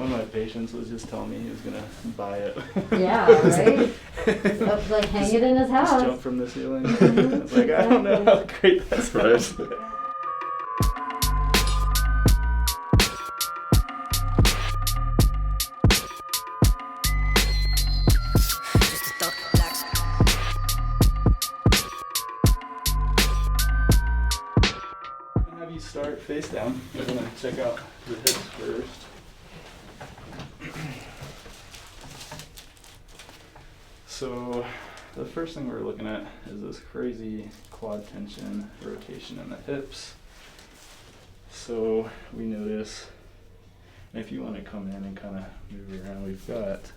One of my patients was just telling me he was gonna buy it. Yeah, right? Like hang it in his house. Just jump from the ceiling. Mm-hmm. I was like, I don't know how great that sounds. Have you start face down. We're gonna check out the hips first. So the first thing we're looking at is this crazy quad tension rotation in the hips. So we notice, if you want to come in and kind of move around, we've got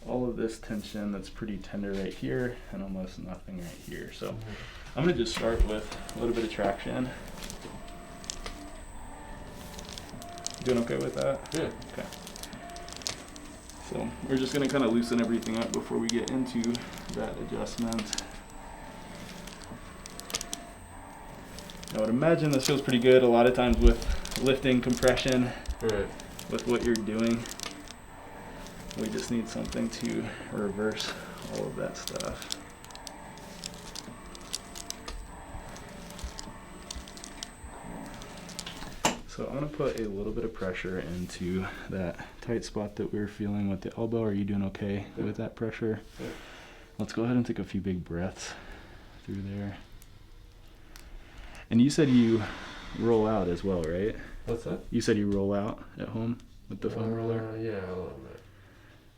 all of this tension that's pretty tender right here and almost nothing right here. So I'm going to just start with a little bit of traction. Doing okay with that? Yeah. Okay. So we're just going to kind of loosen everything up before we get into that adjustment. I would imagine this feels pretty good a lot of times with lifting compression, Right. with what you're doing. We just need something to reverse all of that stuff. So I'm going to put a little bit of pressure into that tight spot that we were feeling with the elbow. Are you doing okay with that pressure? Yeah. Let's go ahead and take a few big breaths through there. And you said you roll out as well, right? What's that? You said you roll out at home with the foam roller? Yeah, a little bit.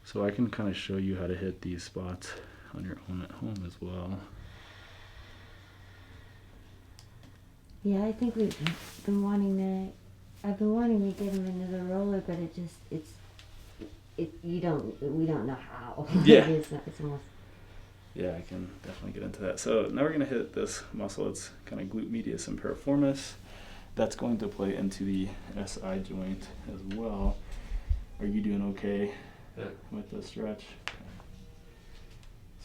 So I can kind of show you how to hit these spots on your own at home as well. Yeah, I think we've been wanting to. I've been wanting to get him into the roller, but we don't know how. Yeah. it's almost. Yeah, I can definitely get into that. So now we're going to hit this muscle. It's kind of glute medius and piriformis. That's going to play into the SI joint as well. Are you doing okay with the stretch? Okay.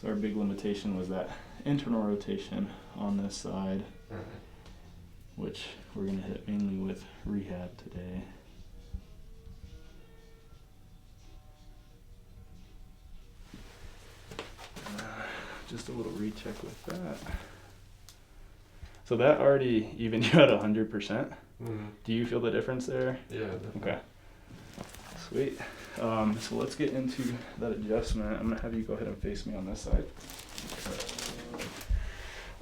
So our big limitation was that internal rotation on this side, which we're going to hit mainly with rehab today. Just a little recheck with that. So that already evened you at 100%. Mm-hmm. Do you feel the difference there? Yeah, definitely. Okay. Sweet. So let's get into that adjustment. I'm going to have you go ahead and face me on this side.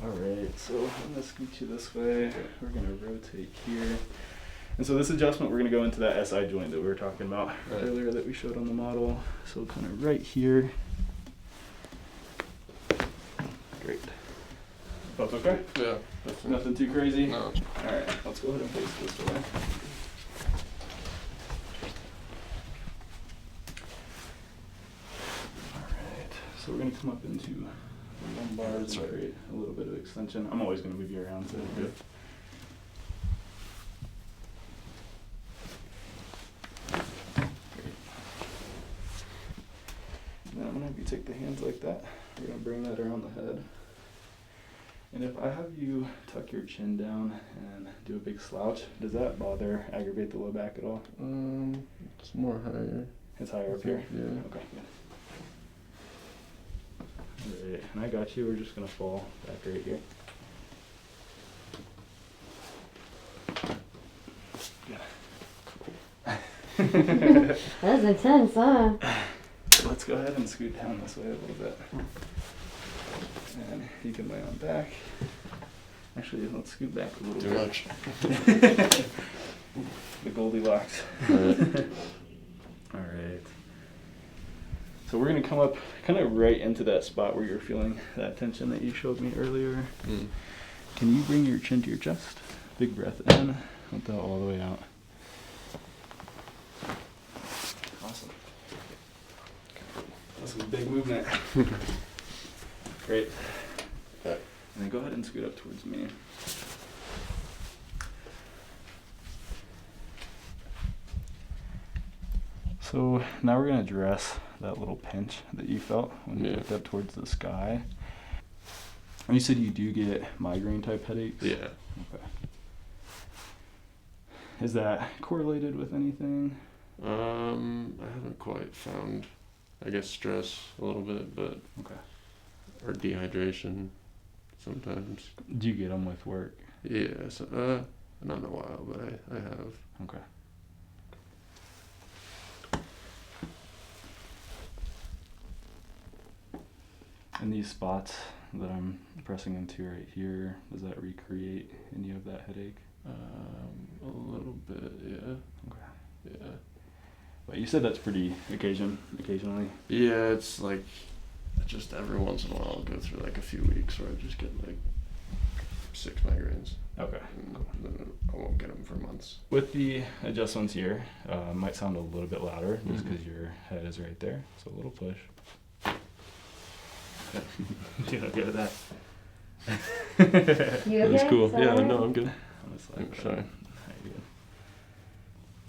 Alright, so I'm going to scoot you this way. We're going to rotate here. And so this adjustment, we're going to go into that SI joint that we were talking about earlier that we showed on the model. So kind of right here. Great. Both okay? Yeah, definitely. Nothing too crazy? No. Alright, let's go ahead and face this way. Alright, so we're going to come up into the lumbars and create a little bit of extension. I'm always going to move you around, so good. Now I'm going to have you take the hands like that. We're going to bring that around the head. And if I have you tuck your chin down and do a big slouch, does that bother, aggravate the low back at all? It's more higher. It's higher up here? Yeah. Okay, good. Alright, and I got you. We're just going to fall back right here. Good. That's intense, huh? Let's go ahead and scoot down this way a little bit. And you can lay on back. Actually, let's scoot back a little bit. Too much. The Goldilocks. Alright. Alright. So we're going to come up kind of right into that spot where you're feeling that tension that you showed me earlier. Mm. Can you bring your chin to your chest? Big breath in, let that all the way out. Awesome. That's a big movement. Great. Okay. And then go ahead and scoot up towards me. So now we're going to address that little pinch that you felt when you looked up towards the sky. And you said you do get migraine type headaches? Yeah. Okay. Is that correlated with anything? I haven't quite found, I guess, stress a little bit, but Okay. or dehydration sometimes. Do you get them with work? Yeah, so, not in a while, but I have. Okay. And these spots that I'm pressing into right here, does that recreate any of that headache? A little bit, yeah. Okay. Yeah. But you said that's pretty occasionally. Yeah, it's like just every once in a while I'll go through like a few weeks where I just get like 6 migraines. Okay. And then I won't get them for months. With the adjustments here, might sound a little bit louder just Mhm. because your head is right there. So a little push. You don't get that. You That was okay? cool. Is that Yeah, all right? no, I'm good. I'm just I'm like, shy. how you doing?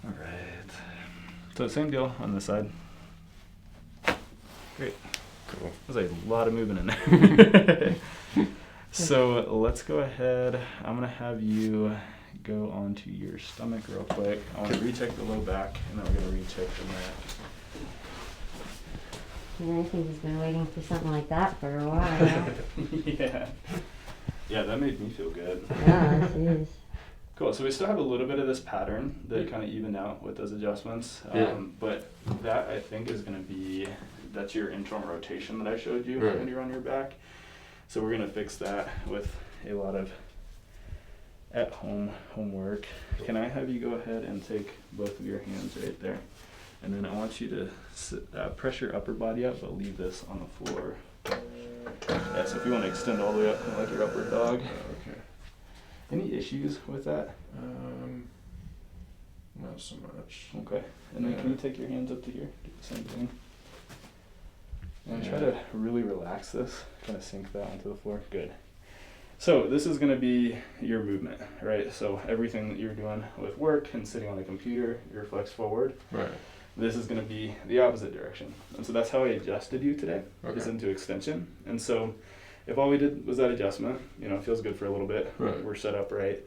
All right. So same deal on this side. Great. Cool. There's a lot of movement in there. So let's go ahead. I'm gonna have you go onto your stomach real quick. I want to recheck the low back, and then we're gonna recheck the neck. Yeah, I think he's been waiting for something like that for a while. Yeah. Yeah, that made me feel good. Yeah, this is. Cool. So we still have a little bit of this pattern that kind of evened out with those adjustments. Yeah. But that I think is going to be, that's your internal rotation that I showed you Right. when you're on your back. So we're going to fix that with a lot of at-home homework. Can I have you go ahead and take both of your hands right there? And then I want you to press your upper body up, but leave this on the floor. Yeah, so if you want to extend all the way up, kind of like your upward dog. Okay. Any issues with that? Not so much. Okay. And then can you take your hands up to here? Do the same thing. And try to really relax this. Kind of sink that onto the floor. Good. So this is going to be your movement, right? So everything that you're doing with work and sitting on a computer, you're flexed forward. Right. This is going to be the opposite direction. And so that's how I adjusted you today, is Okay. into extension. And so if all we did was that adjustment, you know, it feels good for a little bit. Right. We're set up right.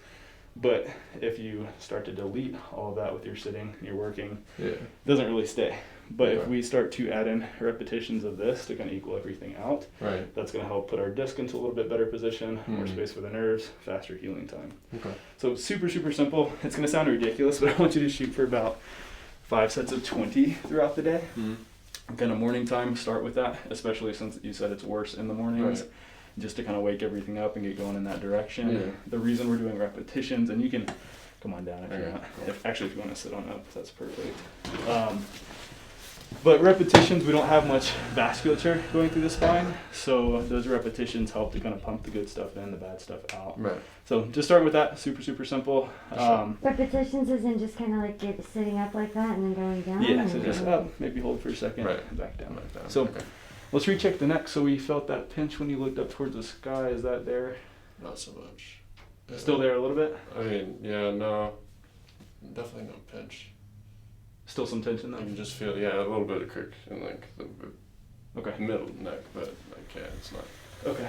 But if you start to delete all of that with your sitting, your working, Yeah. it doesn't really stay. But if Okay. we start to add in repetitions of this to kind of equal everything out, Right. that's going to help put our disc into a little bit better position, more Mhm. space for the nerves, faster healing time. Okay. So super, super simple. It's going to sound ridiculous, but I want you to shoot for about 5 sets of 20 throughout the day. Mm-hmm. Kind of morning time, start with that, especially since you said it's worse in the mornings. Right. Just to kind of wake everything up and get going in that direction. Yeah. The reason we're doing repetitions, and you can come on down if you're Okay. not. If you want to sit on up, that's perfect. But repetitions, we don't have much vasculature going through the spine, so those repetitions help to kind of pump the good stuff in, the bad stuff out. Right. So just start with that, super, super simple. Repetitions isn't just kind of like get sitting up like that and then going down? Yeah, so or- just up, maybe hold for a second, Right. back down. Like that. So Okay. let's recheck the neck. So we felt that pinch when you looked up towards the sky. Is that there? Not so much. Yeah. Still there a little bit? I mean, yeah, no. Definitely no pinch. Still some tension I though? can just feel, yeah, a little bit of crick in like the Okay. middle neck, but like, yeah, it's not. Okay.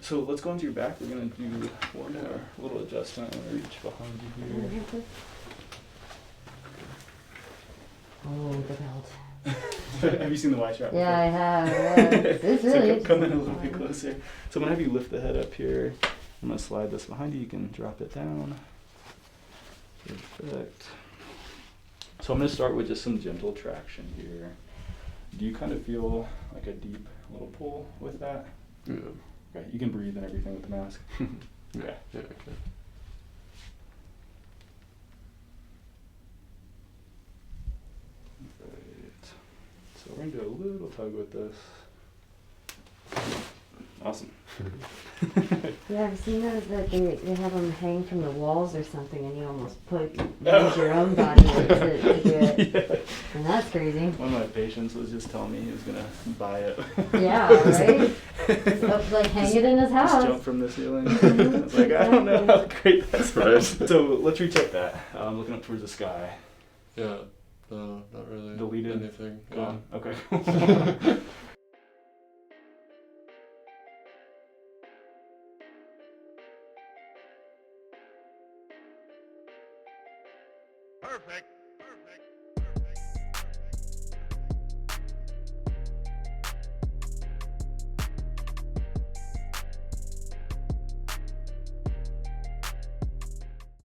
So let's go into your back. We're going to do one more little adjustment. I'm going to reach behind you here. Oh, the belt. Have you seen the Y strap? Yeah, I have. Yeah. It's So really come in a little interesting. bit closer. So I'm going to have you lift the head up here. I'm going to slide this behind you. You can drop it down. Perfect. So I'm going to start with just some gentle traction here. Do you kind of feel like a deep little pull with that? Yeah. Okay. You can breathe and everything with the mask. Okay. Yeah, okay. Right. So we're going to do a little tug with this. Awesome. Yeah, I've seen those that they have them hang from the walls or something, and you almost use your own body weight to do it, Yeah. and that's crazy. One of my patients was just telling me he was gonna buy it. Yeah, right? Just, like hang it in his Just house. jump from the ceiling. I Mhm, was like, I don't know how great that's Right. So let's recheck that. Looking up towards the sky. Yeah. No, not really. Deleted? Anything. Gone. Okay. Perfect. Perfect.